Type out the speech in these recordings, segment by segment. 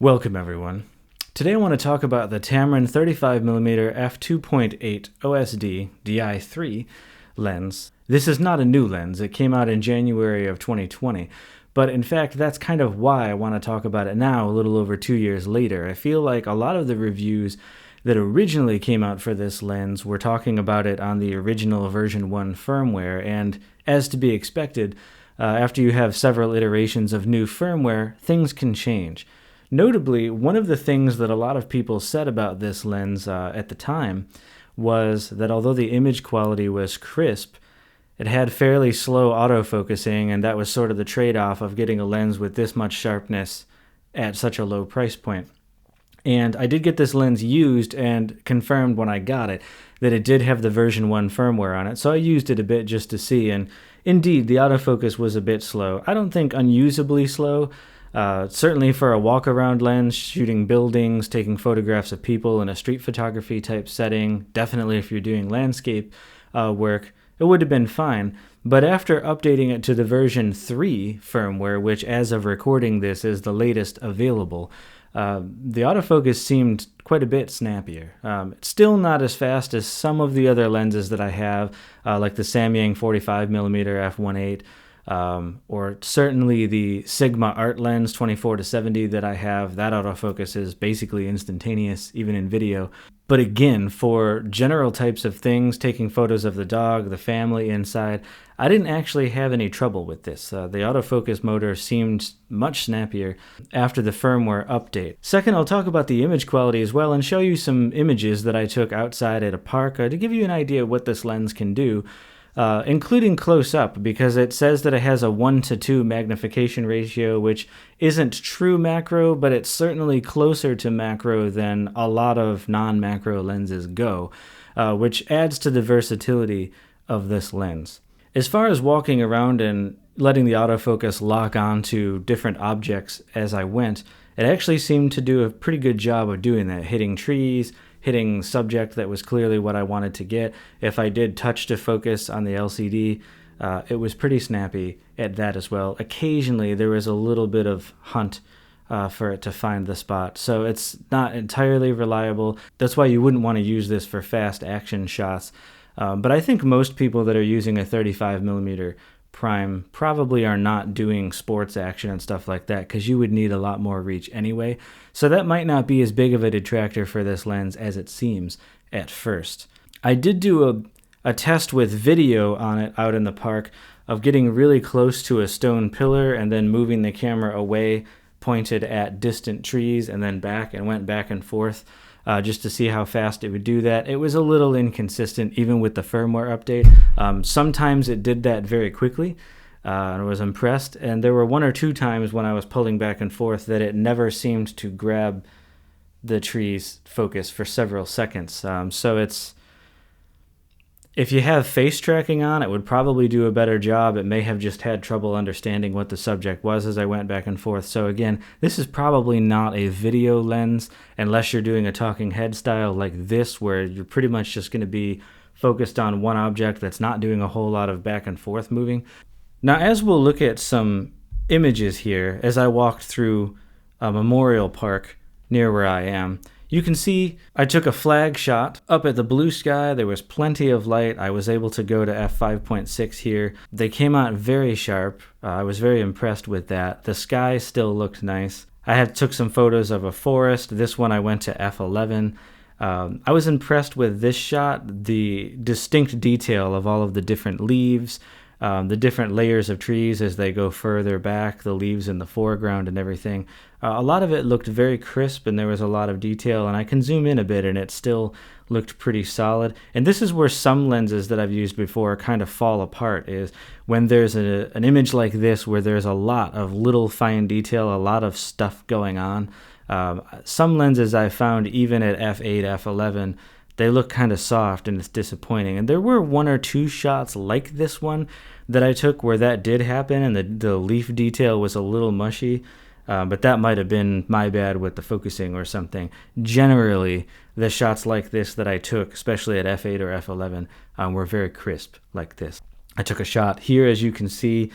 Welcome everyone. Today I want to talk about the Tamron 35mm f2.8 OSD Di3 lens. This is not a new lens. It came out in January of 2020, but in fact that's kind of why I want to talk about it now, a little over 2 years later. I feel like a lot of the reviews that originally came out for this lens were talking about it on the original version 1 firmware, and as to be expected, after you have several iterations of new firmware, things can change. Notably, one of the things that a lot of people said about this lens at the time was that although the image quality was crisp, it had fairly slow autofocusing, and that was sort of the trade-off of getting a lens with this much sharpness at such a low price point. And I did get this lens used and confirmed when I got it that it did have the version 1 firmware on it, so I used it a bit just to see, and indeed the autofocus was a bit slow. I don't think unusably slow. Certainly for a walk-around lens, shooting buildings, taking photographs of people in a street photography type setting, definitely if you're doing landscape work, it would have been fine. But after updating it to the version 3 firmware, which as of recording this is the latest available, the autofocus seemed quite a bit snappier. It's still not as fast as some of the other lenses that I have, like the Samyang 45mm f2.8, or certainly the Sigma Art Lens 24-70 that I have. That autofocus is basically instantaneous, even in video. But again, for general types of things, taking photos of the dog, the family inside, I didn't actually have any trouble with this. The autofocus motor seemed much snappier after the firmware update. Second, I'll talk about the image quality as well and show you some images that I took outside at a park to give you an idea of what this lens can do. Including close-up, because it says that it has a 1:2 magnification ratio, which isn't true macro, but it's certainly closer to macro than a lot of non-macro lenses go, which adds to the versatility of this lens. As far as walking around and letting the autofocus lock onto different objects as I went, it actually seemed to do a pretty good job of doing that, hitting trees, hitting subject that was clearly what I wanted to get. If I did touch to focus on the LCD, it was pretty snappy at that as well. Occasionally there was a little bit of hunt for it to find the spot, so it's not entirely reliable. That's why you wouldn't want to use this for fast action shots. But I think most people that are using a 35mm prime probably are not doing sports action and stuff like that, because you would need a lot more reach anyway. So that might not be as big of a detractor for this lens as it seems at first. I did do a test with video on it out in the park of getting really close to a stone pillar and then moving the camera away, pointed at distant trees and then back, and went back and forth just to see how fast it would do that. It was a little inconsistent even with the firmware update. Sometimes it did that very quickly, and I was impressed, and there were 1 or 2 times when I was pulling back and forth that it never seemed to grab the tree's focus for several seconds. So if you have face tracking on, it would probably do a better job. It may have just had trouble understanding what the subject was as I went back and forth. So again, this is probably not a video lens unless you're doing a talking head style like this, where you're pretty much just going to be focused on one object that's not doing a whole lot of back and forth moving. Now, as we'll look at some images here, as I walked through a memorial park near where I am, you can see I took a flag shot up at the blue sky. There was plenty of light. I was able to go to f5.6 here. They came out very sharp. I was very impressed with that. The sky still looked nice. I took some photos of a forest. This one I went to f11. I was impressed with this shot, the distinct detail of all of the different leaves, the different layers of trees as they go further back, the leaves in the foreground and everything. A lot of it looked very crisp, and there was a lot of detail, and I can zoom in a bit and it still looked pretty solid. And this is where some lenses that I've used before kind of fall apart, is when there's an image like this where there's a lot of little fine detail, a lot of stuff going on. Some lenses I found, even at f8, f11, they look kind of soft and it's disappointing. And there were 1 or 2 shots like this one that I took where that did happen, and the leaf detail was a little mushy. But that might have been my bad with the focusing or something. Generally, the shots like this that I took, especially at f8 or f11, were very crisp like this. I took a shot here, as you can see,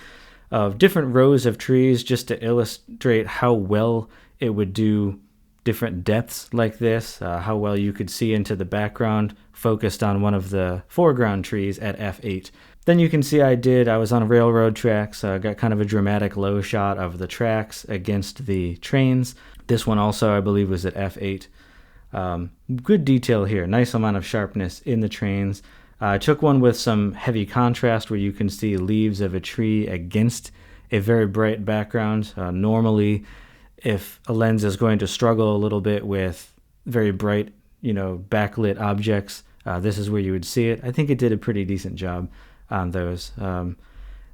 of different rows of trees just to illustrate how well it would do different depths like this, how well you could see into the background, focused on one of the foreground trees at f8. Then you can see I was on railroad tracks, got kind of a dramatic low shot of the tracks against the trains. This one also, I believe, was at f8. Good detail here, nice amount of sharpness in the trains. I took one with some heavy contrast where you can see leaves of a tree against a very bright background. Normally, if a lens is going to struggle a little bit with very bright, backlit objects, this is where you would see it. I think it did a pretty decent job on those. Then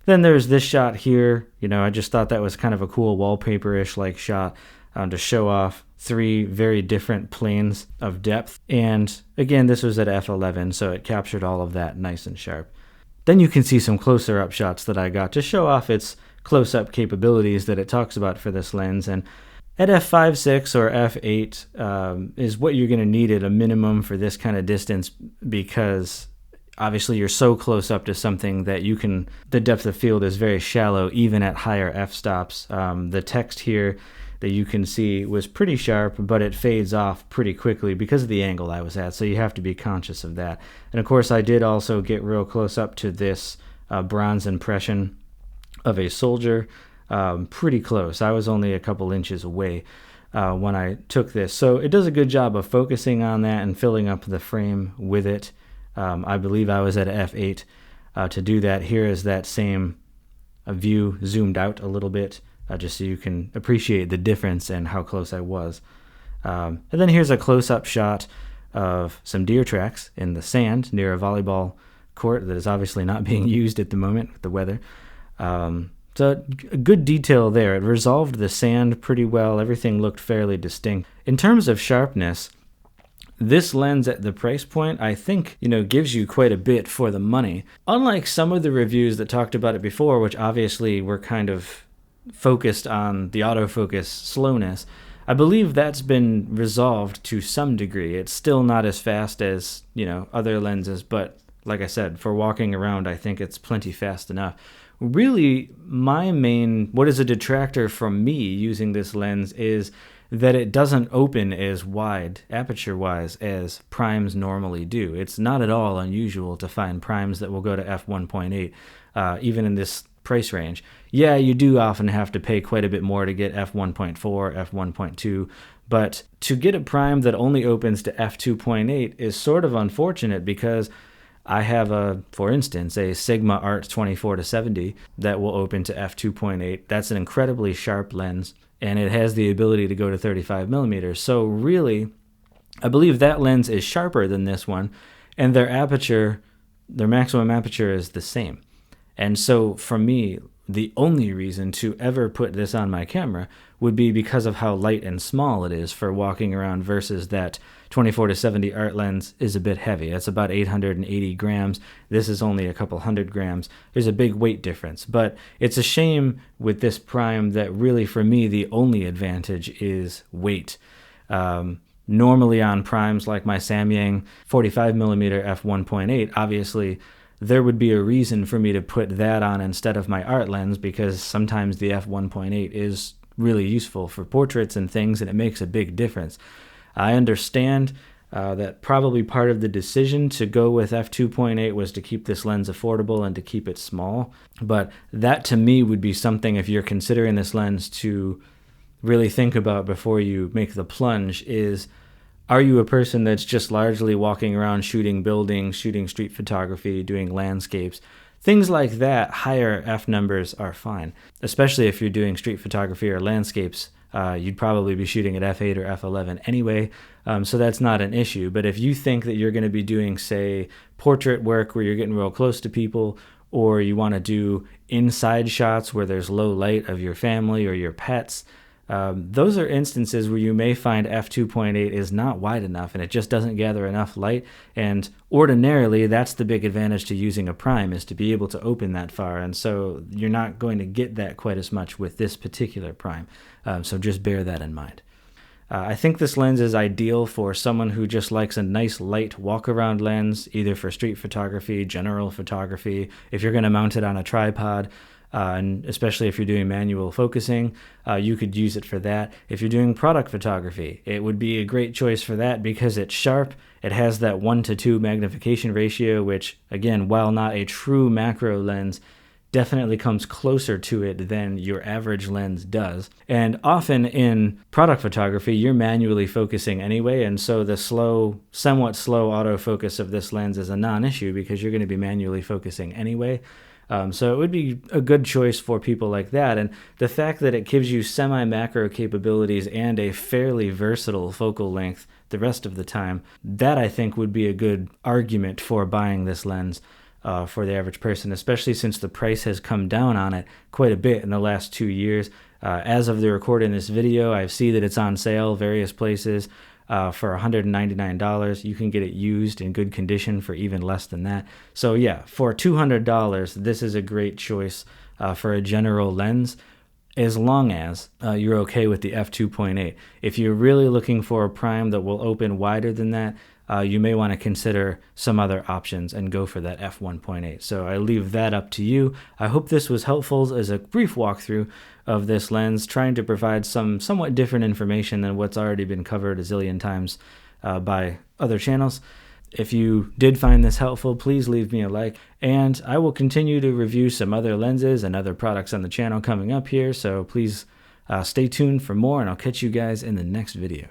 there's this shot here. I just thought that was kind of a cool wallpaper-ish like shot to show off 3 very different planes of depth. And again, this was at f11, so it captured all of that nice and sharp. Then you can see some closer up shots that I got to show off its close-up capabilities that it talks about for this lens. And at f5, 6, or f8 is what you're going to need at a minimum for this kind of distance, because obviously you're so close up to something that the depth of field is very shallow even at higher f-stops. The text here that you can see was pretty sharp, but it fades off pretty quickly because of the angle I was at, so you have to be conscious of that. And of course I did also get real close up to this bronze impression of a soldier, pretty close. I was only a couple inches away when I took this, so it does a good job of focusing on that and filling up the frame with it. I believe I was at f8 to do that. Here is that same view zoomed out a little bit, just so you can appreciate the difference and how close I was. And then here's a close-up shot of some deer tracks in the sand near a volleyball court that is obviously not being used at the moment with the weather. So a good detail there. It resolved the sand pretty well. Everything looked fairly distinct. In terms of sharpness, this lens at the price point, I think, gives you quite a bit for the money. Unlike some of the reviews that talked about it before, which obviously were kind of focused on the autofocus slowness, I believe that's been resolved to some degree. It's still not as fast as, other lenses, but like I said, for walking around, I think it's plenty fast enough. Really, what is a detractor from me using this lens is that it doesn't open as wide, aperture-wise, as primes normally do. It's not at all unusual to find primes that will go to f1.8, even in this price range. Yeah, you do often have to pay quite a bit more to get f1.4, f1.2, but to get a prime that only opens to f2.8 is sort of unfortunate, because I have for instance, a Sigma Art 24-70 that will open to f2.8. That's an incredibly sharp lens, and it has the ability to go to 35mm. So really, I believe that lens is sharper than this one, and their maximum aperture is the same. And so for me, the only reason to ever put this on my camera would be because of how light and small it is for walking around, versus that 24-70 art lens is a bit heavy. It's about 880 grams. This is only a couple hundred grams. There's a big weight difference, but it's a shame with this prime that really for me the only advantage is weight. Normally on primes like my Samyang 45mm f1.8, obviously there would be a reason for me to put that on instead of my art lens, because sometimes the f1.8 is really useful for portraits and things, and it makes a big difference. I understand that probably part of the decision to go with f2.8 was to keep this lens affordable and to keep it small, but that to me would be something, if you're considering this lens, to really think about before you make the plunge is, are you a person that's just largely walking around shooting buildings, shooting street photography, doing landscapes? Things like that, higher F numbers are fine, especially if you're doing street photography or landscapes. You'd probably be shooting at f8 or f11 anyway, so that's not an issue. But if you think that you're going to be doing, say, portrait work where you're getting real close to people, or you want to do inside shots where there's low light of your family or your pets, those are instances where you may find f2.8 is not wide enough and it just doesn't gather enough light. And ordinarily, that's the big advantage to using a prime, is to be able to open that far. And so you're not going to get that quite as much with this particular prime. So just bear that in mind. I think this lens is ideal for someone who just likes a nice light walk-around lens, either for street photography, general photography. If you're going to mount it on a tripod, and especially if you're doing manual focusing, you could use it for that. If you're doing product photography, it would be a great choice for that because it's sharp. It has that 1:2 magnification ratio, which, again, while not a true macro lens, definitely comes closer to it than your average lens does. And often in product photography, you're manually focusing anyway, and so the somewhat slow autofocus of this lens is a non-issue because you're going to be manually focusing anyway. So it would be a good choice for people like that. And the fact that it gives you semi-macro capabilities and a fairly versatile focal length the rest of the time, that I think would be a good argument for buying this lens for the average person, especially since the price has come down on it quite a bit in the last 2 years. As of the recording this video, I see that it's on sale various places for $199. You can get it used in good condition for even less than that. So yeah, for $200, this is a great choice for a general lens, as long as you're okay with the f2.8. If you're really looking for a prime that will open wider than that, you may want to consider some other options and go for that f1.8. So I leave that up to you. I hope this was helpful as a brief walkthrough of this lens, trying to provide some somewhat different information than what's already been covered a zillion times by other channels. If you did find this helpful, please leave me a like, and I will continue to review some other lenses and other products on the channel coming up here, so please stay tuned for more, and I'll catch you guys in the next video.